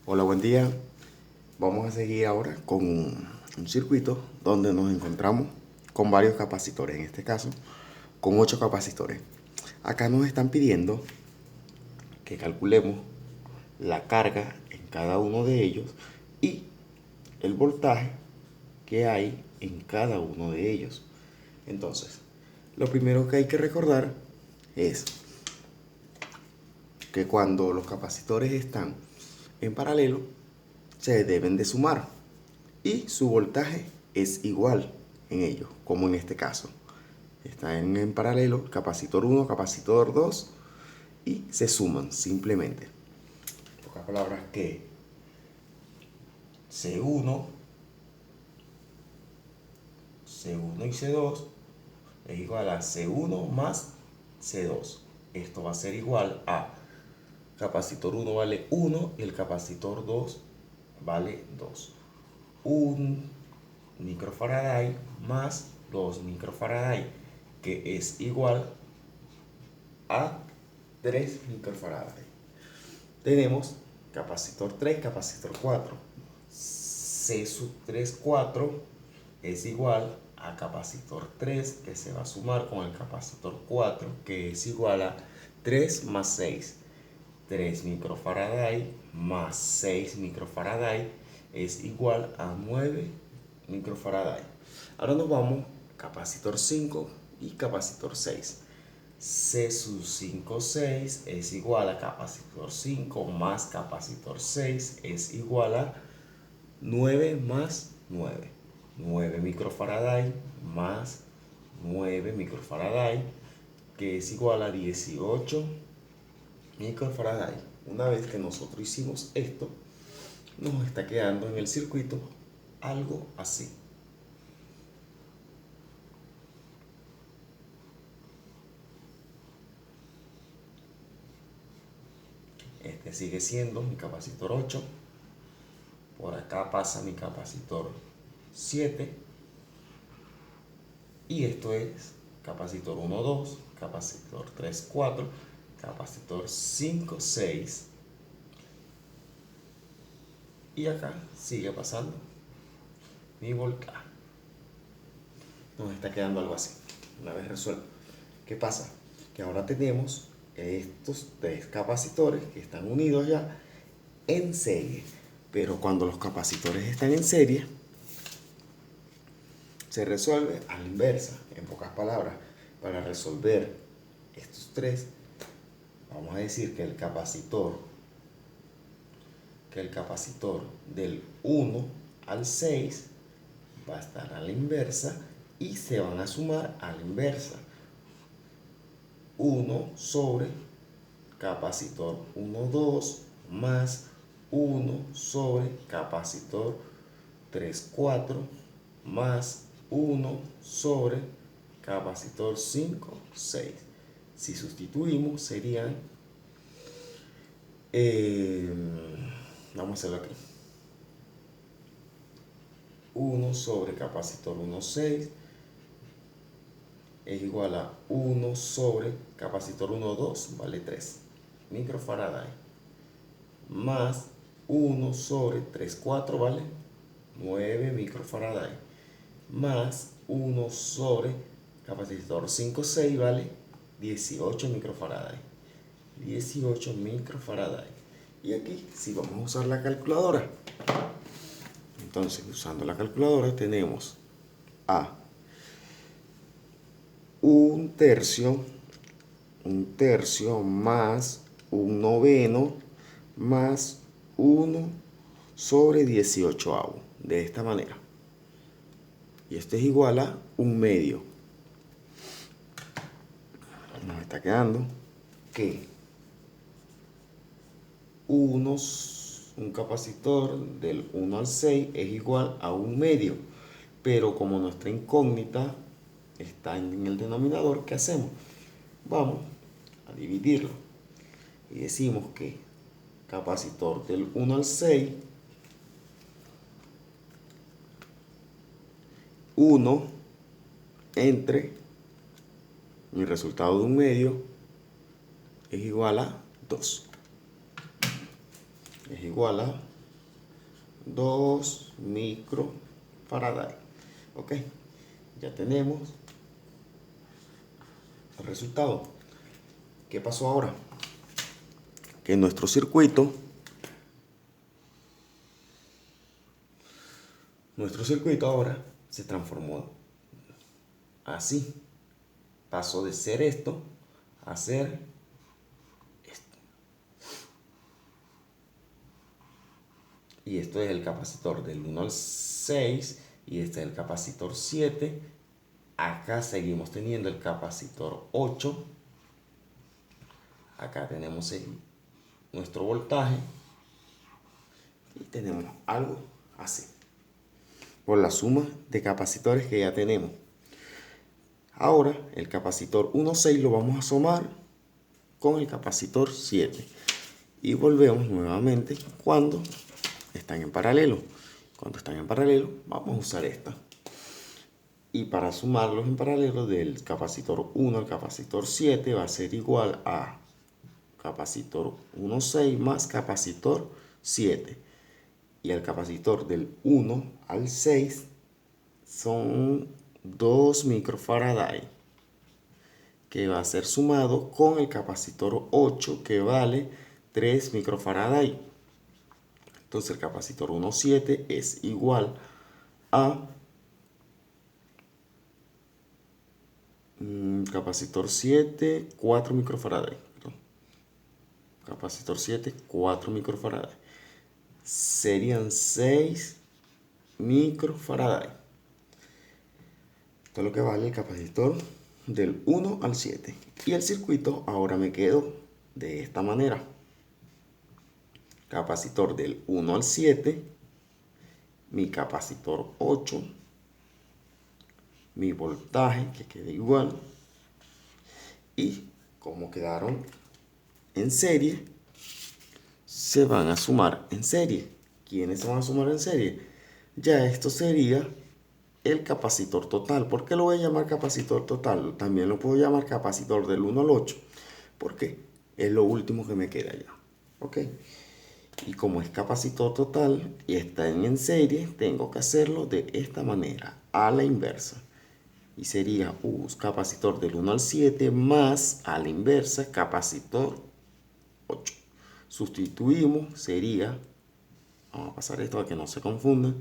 Hola, buen día. Vamos a seguir ahora con un circuito donde nos encontramos con varios capacitores, en este caso con 8 capacitores. Acá nos están pidiendo que calculemos la carga en cada uno de ellos y el voltaje que hay en cada uno de ellos. Entonces, lo primero que hay que recordar es que cuando los capacitores están en paralelo, se deben de sumar y su voltaje es igual en ellos, como en este caso. Están en paralelo capacitor 1, capacitor 2 y se suman simplemente. En pocas palabras que C1, C1 y C2 es igual a C1 más C2. Esto va a ser igual a capacitor 1 vale 1 y el capacitor 2 vale 2. 1 microfarad más 2 microfarad, que es igual a 3 microfarad. Tenemos capacitor 3, capacitor 4. C sub 3, 4 es igual a capacitor 3, que se va a sumar con el capacitor 4, que es igual a 3 más 6. 3 microfarad más 6 microfarad es igual a 9 microfarad. Ahora nos vamos capacitor 5 y capacitor 6. C sub 5, 6 es igual a capacitor 5 más capacitor 6 es igual a 9 más 9. 9 microfarad más 9 microfarad, que es igual a 18 microfarad. Una vez que nosotros hicimos esto, nos está quedando en el circuito algo así. Este sigue siendo mi capacitor 8. Por acá pasa mi capacitor 7. Y esto es capacitor 1, 2, capacitor 3, 4, capacitor 5, 6. Y acá sigue pasando mi voltaje. Nos está quedando algo así, una vez resuelto. ¿Qué pasa? Que ahora tenemos estos 3 capacitores que están unidos ya en serie. Pero cuando los capacitores están en serie, se resuelve a la inversa. En pocas palabras, para resolver estos 3, vamos a decir que el capacitor del 1 al 6 va a estar a la inversa y se van a sumar a la inversa. 1 sobre capacitor 1, 2 más 1 sobre capacitor 3, 4 más 1 sobre capacitor 5, 6. Si sustituimos serían, vamos a hacerlo aquí, 1 sobre capacitor 1, 6 es igual a 1 sobre capacitor 1, 2, vale 3 microfarad, más 1 sobre 3, 4, vale 9 microfarad, más 1 sobre capacitor 5, 6, vale 18 microfarad. 18 microfarad. Y aquí sí vamos a usar la calculadora. Entonces, usando la calculadora tenemos a un tercio más un noveno más 1 sobre 18avo, de esta manera. Y esto es igual a un medio. Nos está quedando que un capacitor del 1 al 6 es igual a un medio. Pero como nuestra incógnita está en el denominador, ¿qué hacemos? Vamos a dividirlo y decimos que capacitor del 1 al 6, 1 entre mi resultado de un medio es igual a 2. Es igual a 2 microfarad. Ok, ya tenemos el resultado. ¿Qué pasó ahora? Que nuestro circuito ahora se transformó así. Pasó de ser esto a ser esto. Y esto es el capacitor del 1 al 6 y este es el capacitor 7. Acá seguimos teniendo el capacitor 8. Acá tenemos nuestro voltaje y tenemos algo así por la suma de capacitores que ya tenemos. Ahora el capacitor 1.6 lo vamos a sumar con el capacitor 7 y volvemos nuevamente cuando están en paralelo. Cuando están en paralelo vamos a usar esta. Y para sumarlos en paralelo del capacitor 1 al capacitor 7 va a ser igual a capacitor 1.6 más capacitor 7. Y el capacitor del 1 al 6 son 2 microfarad, que va a ser sumado con el capacitor 8, que vale 3 microfarad. Entonces el capacitor 1.7 es igual a capacitor 7, 4 microfarad. Capacitor 7, 4 microfarad. Serían 6 microfarad. Esto es lo que vale el capacitor del 1 al 7. Y el circuito ahora me quedo de esta manera. Capacitor del 1 al 7, mi capacitor 8, mi voltaje que quede igual. Y como quedaron en serie, se van a sumar en serie. ¿Quiénes se van a sumar en serie? Ya esto sería el capacitor total. ¿Por qué lo voy a llamar capacitor total? También lo puedo llamar capacitor del 1 al 8. Porque es lo último que me queda ya. ¿Ok? Y como es capacitor total y está en serie, tengo que hacerlo de esta manera, a la inversa. Y sería capacitor del 1 al 7 más a la inversa capacitor 8. Sustituimos, sería, vamos a pasar esto para que no se confunda,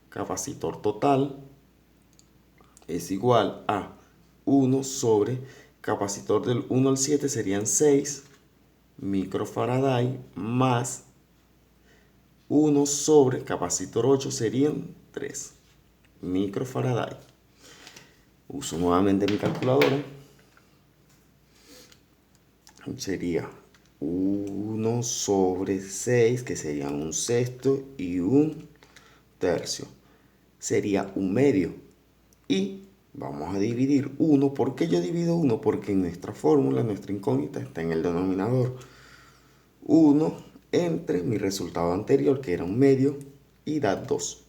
capacitor total es igual a 1 sobre capacitor del 1 al 7 serían 6 microfarad más 1 sobre capacitor 8 serían 3 microfarad. Uso nuevamente mi calculadora. Sería 1 sobre 6, que serían un sexto y un tercio. Sería un medio. Y vamos a dividir 1. ¿Por qué yo divido 1? Porque en nuestra fórmula, nuestra incógnita está en el denominador. 1 entre mi resultado anterior, que era un medio, y da 2.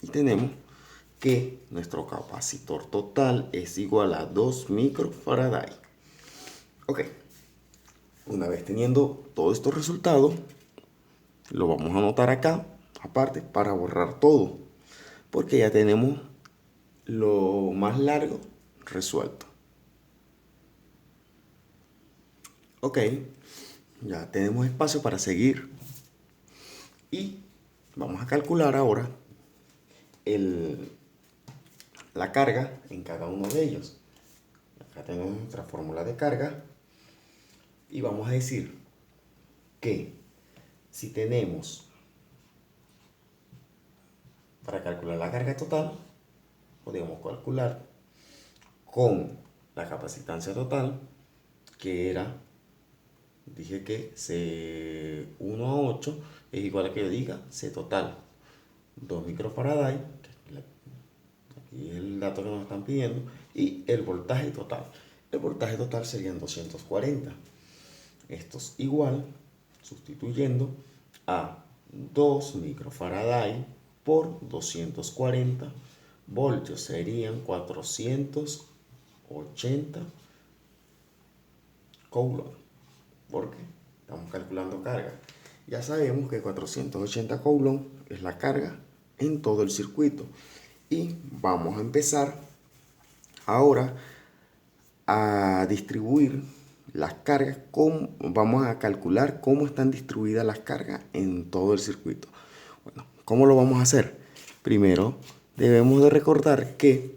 Y tenemos que nuestro capacitor total es igual a 2 microfarad. Ok, una vez teniendo todos estos resultados, lo vamos a anotar acá, aparte, para borrar todo, porque ya tenemos lo más largo resuelto. Ok, ya tenemos espacio para seguir y vamos a calcular ahora la carga en cada uno de ellos. Acá tenemos nuestra fórmula de carga y vamos a decir que si tenemos, para calcular la carga total, podemos calcular con la capacitancia total, que era, dije que C1 a 8 es igual a que yo diga C total 2 microfarad, aquí es el dato que nos están pidiendo, y el voltaje total. El voltaje total serían 240. Esto es igual, sustituyendo, a 2 microfarad por 240 voltios, serían 480 coulomb, porque estamos calculando carga. Ya sabemos que 480 coulomb es la carga en todo el circuito. Y vamos a empezar ahora a distribuir las cargas, vamos a calcular cómo están distribuidas las cargas en todo el circuito. Bueno, ¿cómo lo vamos a hacer? Primero debemos de recordar que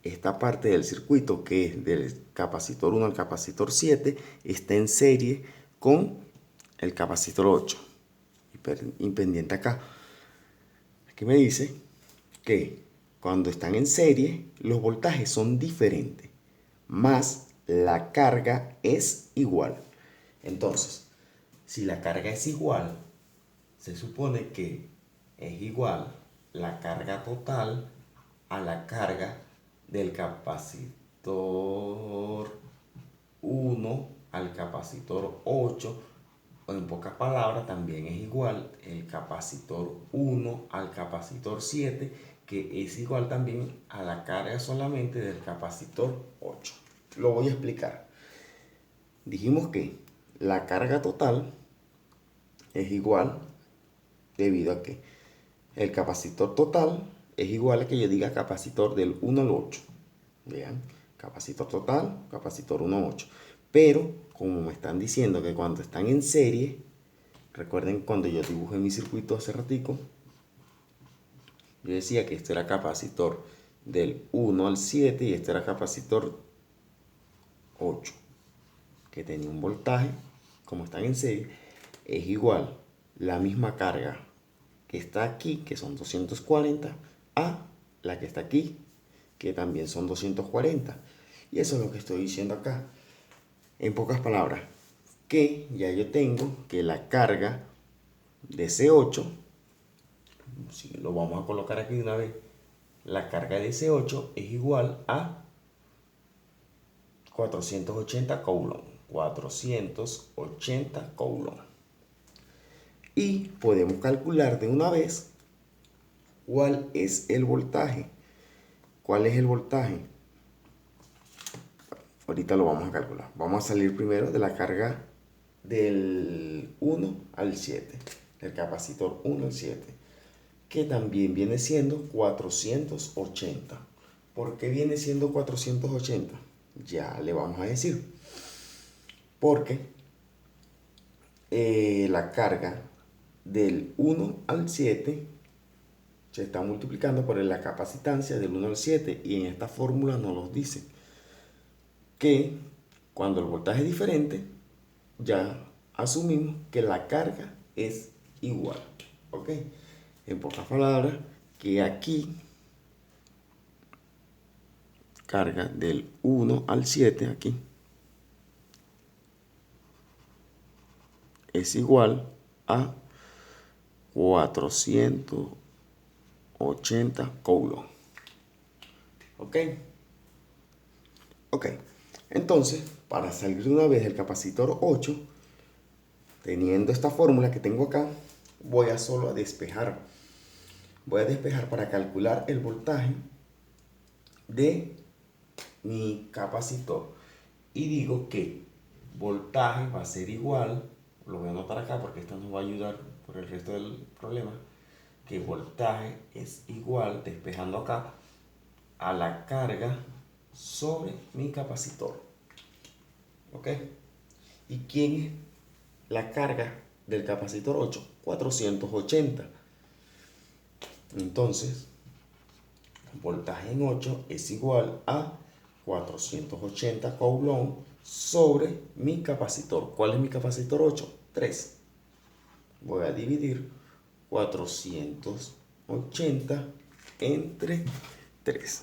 esta parte del circuito, que es del capacitor 1 al capacitor 7, está en serie con el capacitor 8. Y pendiente acá. Aquí me dice que cuando están en serie, los voltajes son diferentes, más la carga es igual. Entonces, si la carga es igual, se supone que es igual la carga total a la carga del capacitor 1 al capacitor 8, o en pocas palabras también es igual el capacitor 1 al capacitor 7, que es igual también a la carga solamente del capacitor 8. Lo voy a explicar. Dijimos que la carga total es igual debido a que el capacitor total es igual a que yo diga capacitor del 1 al 8. Vean, capacitor total, capacitor 1 al 8. Pero como me están diciendo que cuando están en serie, recuerden cuando yo dibujé mi circuito hace ratico, yo decía que este era capacitor del 1 al 7 y este era capacitor 8, que tenía un voltaje, como están en serie, es igual la misma carga que está aquí, que son 240, a la que está aquí, que también son 240. Y eso es lo que estoy diciendo acá. En pocas palabras, que ya yo tengo que la carga de C8, si lo vamos a colocar aquí de una vez, la carga de C8 es igual a 480 coulomb. 480 coulomb. Y podemos calcular de una vez cuál es el voltaje. ¿Cuál es el voltaje? Ahorita lo vamos a calcular. Vamos a salir primero de la carga del 1 al 7, del capacitor 1 al 7, que también viene siendo 480. ¿Por qué viene siendo 480? Ya le vamos a decir. Porque la carga del 1 al 7 se está multiplicando por la capacitancia del 1 al 7, y en esta fórmula nos lo dice que cuando el voltaje es diferente, ya asumimos que la carga es igual. ¿Ok? En pocas palabras, que aquí carga del 1 al 7 aquí es igual a 480 coulomb. ¿Ok? Ok. Entonces, para salir de una vez del capacitor 8, teniendo esta fórmula que tengo acá, voy a solo a despejar. Voy a despejar para calcular el voltaje de mi capacitor. Y digo que voltaje va a ser igual, lo voy a anotar acá porque esto nos va a ayudar por el resto del problema, que voltaje es igual, despejando acá, a la carga sobre mi capacitor. ¿Ok? ¿Y quién es la carga del capacitor 8? 480. Entonces, voltaje en 8 es igual a 480 coulomb sobre mi capacitor. ¿Cuál es mi capacitor 8? 3. Voy a dividir 480 entre 3.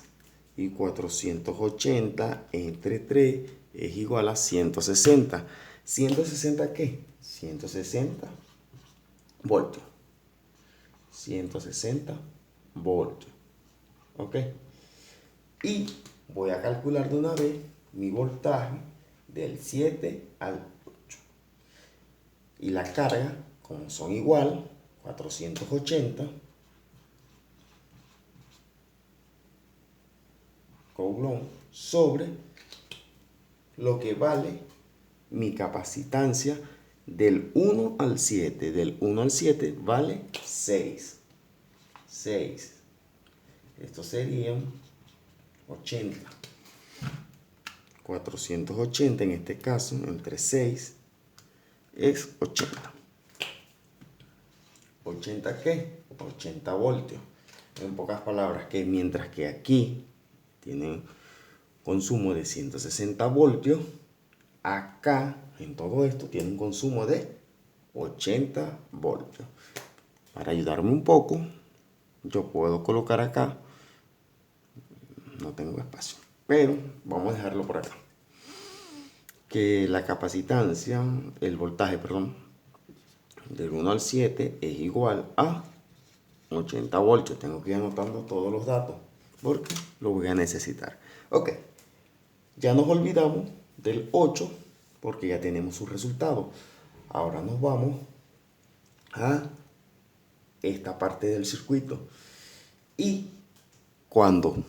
Y 480 entre 3 es igual a 160. ¿160 qué? 160 voltios. 160 voltios. ¿Ok? Y voy a calcular de una vez mi voltaje del 7 al 8. Y la carga, como son igual, 480 coulomb sobre lo que vale mi capacitancia del 1 al 7. Del 1 al 7 vale 6. 6. Esto serían 80. 480 en este caso, entre 6 es 80. ¿80 qué? 80 voltios. En pocas palabras, que mientras que aquí tienen consumo de 160 voltios, acá en todo esto tiene un consumo de 80 voltios. Para ayudarme un poco, yo puedo colocar acá, no tengo espacio, pero vamos a dejarlo por acá, que la capacitancia, el voltaje, perdón, del 1 al 7 es igual a 80 voltios. Tengo que ir anotando todos los datos porque lo voy a necesitar. Ok, ya nos olvidamos del 8 porque ya tenemos su resultado. Ahora nos vamos a esta parte del circuito. Y cuando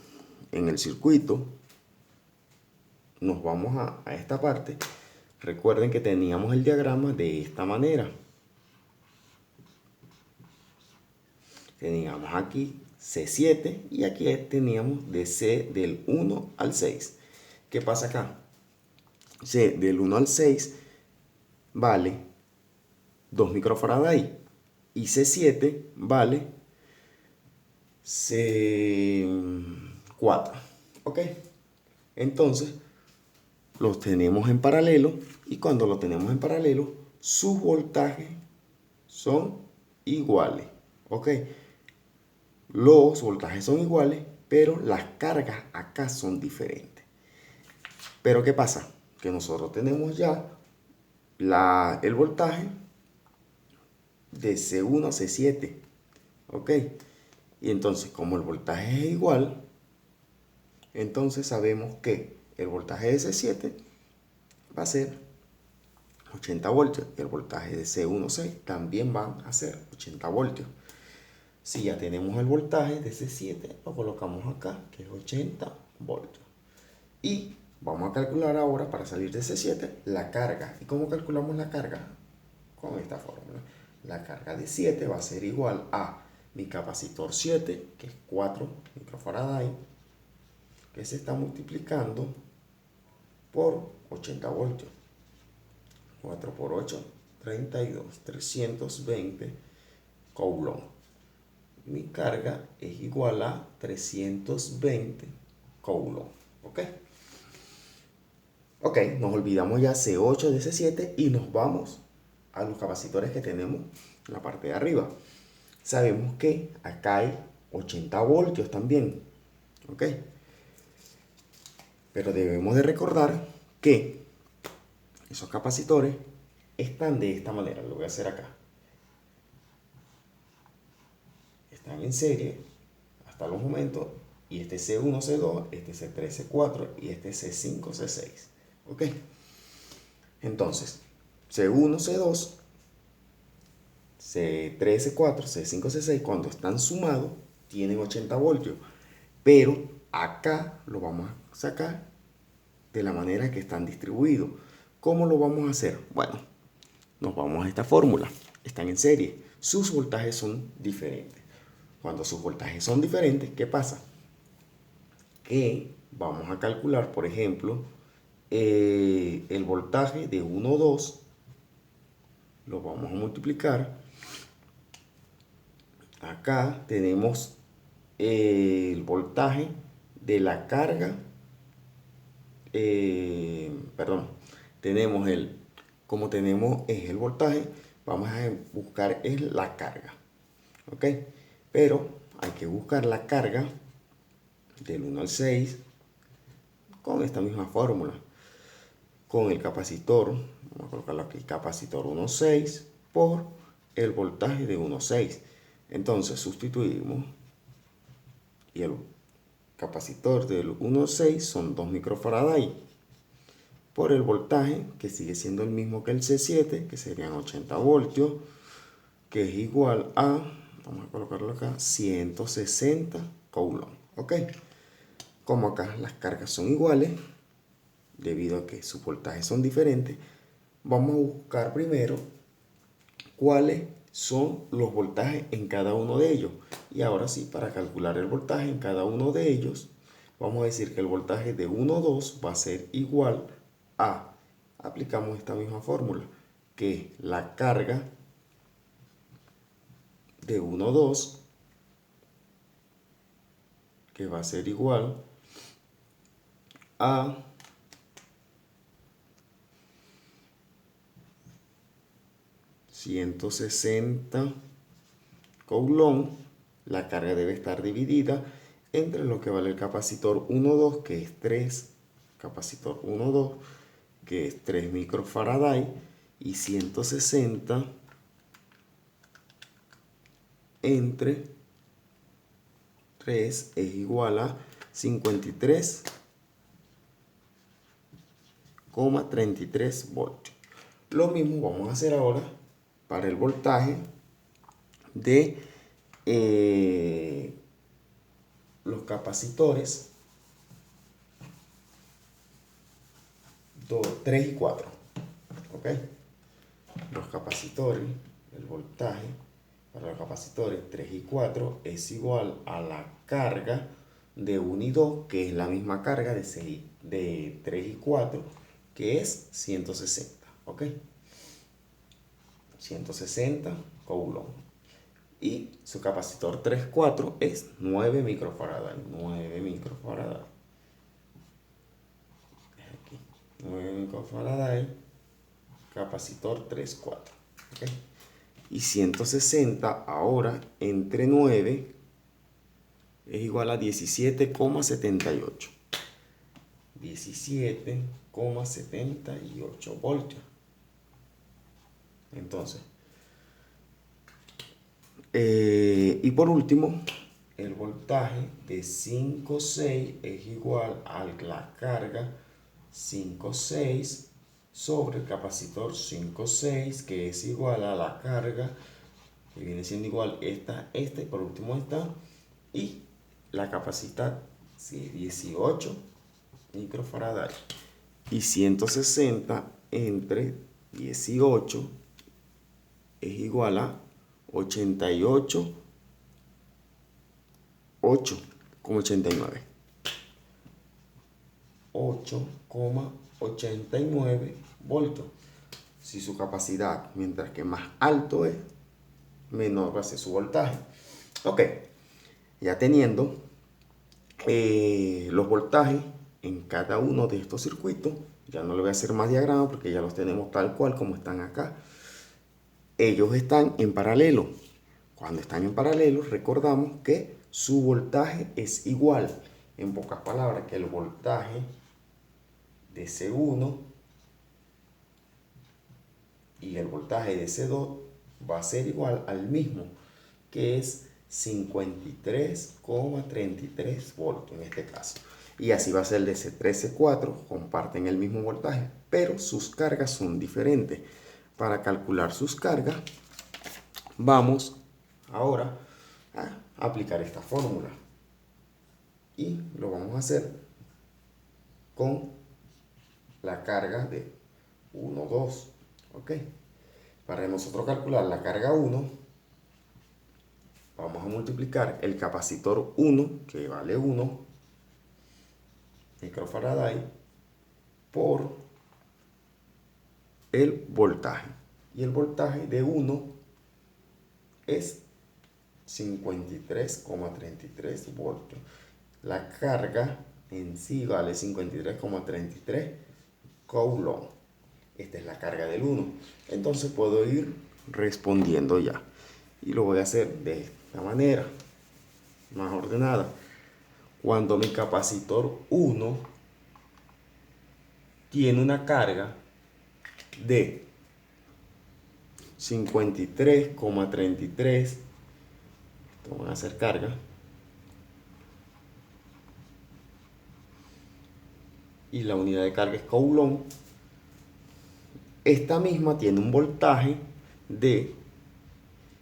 en el circuito nos vamos a esta parte, recuerden que teníamos el diagrama de esta manera. Teníamos aquí C7 y aquí teníamos de C del 1 al 6. ¿Qué pasa acá? C del 1 al 6 vale 2 microfarads y C7 vale C4. ¿Ok? Entonces los tenemos en paralelo y cuando los tenemos en paralelo sus voltajes son iguales. ¿Ok? Los voltajes son iguales, pero las cargas acá son diferentes. Pero ¿qué pasa? Que nosotros tenemos ya el voltaje de C1 a C7. ¿Ok? Y entonces, como el voltaje es igual, entonces sabemos que el voltaje de C7 va a ser 80 voltios. Y el voltaje de C1C también va a ser 80 voltios. Si ya tenemos el voltaje de C7, lo colocamos acá, que es 80 voltios. Y vamos a calcular ahora, para salir de C7, la carga. ¿Y cómo calculamos la carga? Con esta fórmula. La carga de 7 va a ser igual a mi capacitor 7, que es 4 microfarads, que se está multiplicando por 80 voltios. 4 por 8, 32, 320 coulomb. Mi carga es igual a 320 coulomb. ¿Ok? Ok, nos olvidamos ya C8 de C7 y nos vamos a los capacitores que tenemos en la parte de arriba. Sabemos que acá hay 80 voltios también. ¿Ok? Pero debemos de recordar que esos capacitores están de esta manera. Lo voy a hacer acá. Están en serie hasta los momentos. Y este C1, C2, este C3, C4 y este C5, C6. ¿Ok? Entonces, C1, C2, C3, C4, C5, C6, cuando están sumados, tienen 80 voltios. Pero acá lo vamos a sacar de la manera que están distribuidos. ¿Cómo lo vamos a hacer? Bueno, nos vamos a esta fórmula. Están en serie. Sus voltajes son diferentes. Cuando sus voltajes son diferentes, ¿qué pasa? Que vamos a calcular, por ejemplo, el voltaje de 1, 2, lo vamos a multiplicar. Acá tenemos el voltaje de la carga, perdón, tenemos como tenemos es el voltaje, vamos a buscar es la carga, ¿ok? Pero hay que buscar la carga del 1 al 6 con esta misma fórmula. Con el capacitor, vamos a colocarlo aquí, capacitor 1,6 por el voltaje de 1,6. Entonces sustituimos y el capacitor del 1,6 son 2 microfarads por el voltaje que sigue siendo el mismo que el C7, que serían 80 voltios, que es igual a, vamos a colocarlo acá, 160 coulomb. ¿Ok? Como acá las cargas son iguales, debido a que sus voltajes son diferentes, vamos a buscar primero cuáles son los voltajes en cada uno de ellos. Y ahora sí, para calcular el voltaje en cada uno de ellos, vamos a decir que el voltaje de 1, 2 va a ser igual a, aplicamos esta misma fórmula, que es la carga de 1, 2, que va a ser igual a 160 coulomb. La carga debe estar dividida entre lo que vale el capacitor 1, 2, que es 3, capacitor 1, 2, que es 3 microfaraday, y 160 entre 3 es igual a 53,33 voltios. Lo mismo vamos a hacer ahora para el voltaje de los capacitores 3 y 4. ¿Ok? Los capacitores, el voltaje para los capacitores 3 y 4 es igual a la carga de 1 y 2, que es la misma carga de 3 y 4, que es 160. ¿Ok? 160 coulomb. Y su capacitor 3,4 es 9 microfaraday. 9 microfaraday. Aquí. 9 microfaraday. Capacitor 3,4. ¿Okay? Y 160 ahora entre 9 es igual a 17,78. 17,78 voltios. Entonces, y por último, el voltaje de 5,6 es igual a la carga 5,6 sobre el capacitor 5,6, que es igual a la carga, que viene siendo igual esta y por último esta, y la capacidad si es 18 microfaraday. Y 160 entre 18 es igual a 8,89. 8,89 voltios. Si su capacidad, mientras que más alto es, menor va a ser su voltaje. Ok, ya teniendo los voltajes en cada uno de estos circuitos, ya no le voy a hacer más diagrama porque ya los tenemos tal cual como están acá. Ellos están en paralelo. Cuando están en paralelo, recordamos que su voltaje es igual. En pocas palabras, que el voltaje de C1 y el voltaje de C2 va a ser igual al mismo, que es 53,33 voltios en este caso. Y así va a ser el de C3, C4, comparten el mismo voltaje, pero sus cargas son diferentes. Para calcular sus cargas, vamos ahora a aplicar esta fórmula. Y lo vamos a hacer con la carga de 1, 2. ¿Ok? Para nosotros calcular la carga 1, vamos a multiplicar el capacitor 1, que vale 1 microfaraday, por el voltaje. Y el voltaje de 1 es 53,33 voltios. La carga en sí vale 53,33 coulomb. Esta es la carga del 1. Entonces puedo ir respondiendo ya. Y lo voy a hacer de esta manera, más ordenada. Cuando mi capacitor 1 tiene una carga de 53,33, esto van a hacer carga, y la unidad de carga es coulomb. Esta misma tiene un voltaje de,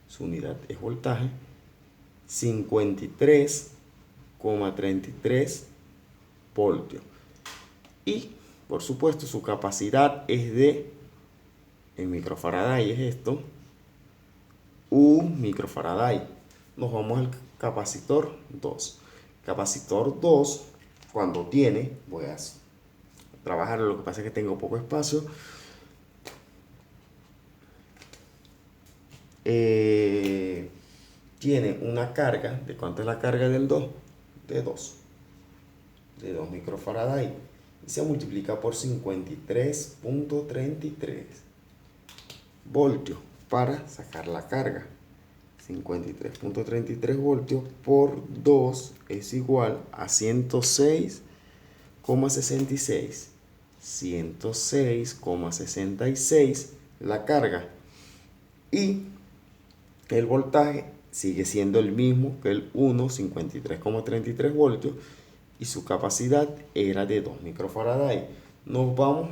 su unidad es voltaje, 53,33 voltios. Y por supuesto su capacidad es de en microfarad es esto, un microfarad. Nos vamos al capacitor 2. Capacitor 2, cuando tiene, voy a trabajar, lo que pasa es que tengo poco espacio. Tiene una carga, ¿de cuánto es la carga del 2? De 2 microfarad, y se multiplica por 53.33 voltios para sacar la carga. 53.33 voltios por 2 es igual a 106,66. 106,66 la carga. Y el voltaje sigue siendo el mismo que el 1, 53,33 voltios. Y su capacidad era de 2 microfarad. Nos vamos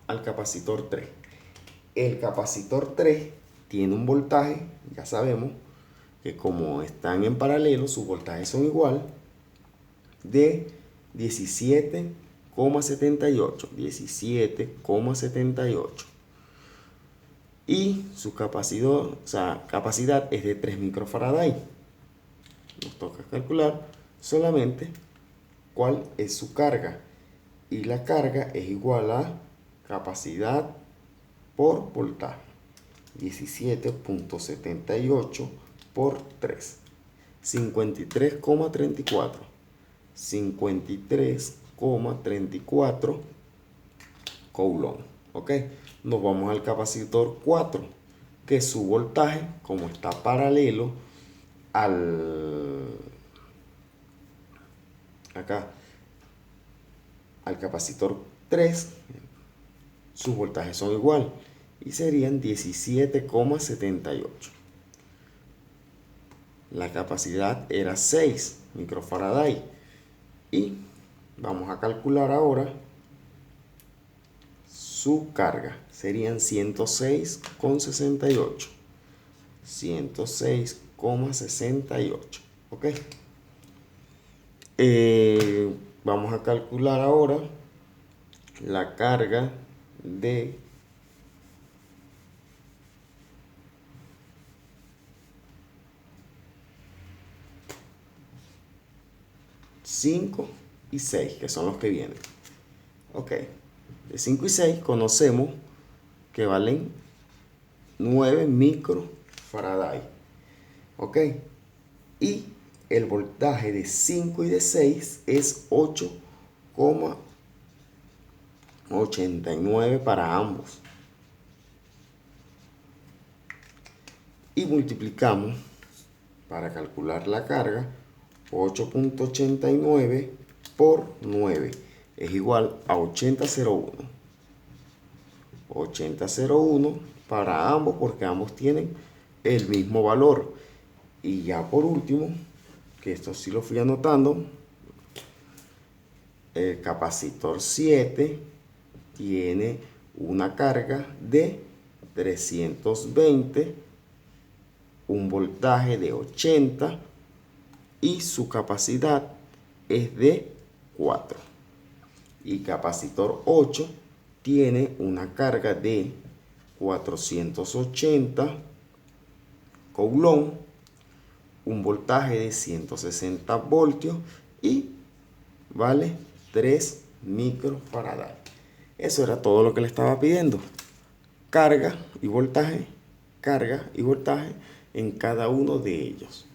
al capacitor 3. El capacitor 3 tiene un voltaje, ya sabemos que como están en paralelo, sus voltajes son igual, de 17,78. 17,78. Y su capacidad es de 3 microfarad. Nos toca calcular solamente cuál es su carga. Y la carga es igual a capacidad por voltaje. 17.78 por 3. 53,34. 53,34 coulomb. ¿Ok? Nos vamos al capacitor 4, que su voltaje, como está paralelo al capacitor 3, sus voltajes son igual y serían 17,78. La capacidad era 6 microfarad. Y vamos a calcular ahora su carga. Serían 106,68. 106,68. ¿Ok? Vamos a calcular ahora la carga de 5 y 6, que son los que vienen. Ok, de 5 y 6 conocemos que valen 9 microfarad. Ok, y el voltaje de 5 y de 6 es 8,89 para ambos. Y multiplicamos para calcular la carga. 8.89 por 9 es igual a 80,01. 80,01 para ambos, porque ambos tienen el mismo valor. Y ya por último, que esto sí lo fui anotando, el capacitor 7 tiene una carga de 320, un voltaje de 80 y su capacidad es de 4. Y capacitor 8 tiene una carga de 480 coulomb, un voltaje de 160 voltios y vale 3 microfarad. Eso era todo lo que le estaba pidiendo. Carga y voltaje en cada uno de ellos.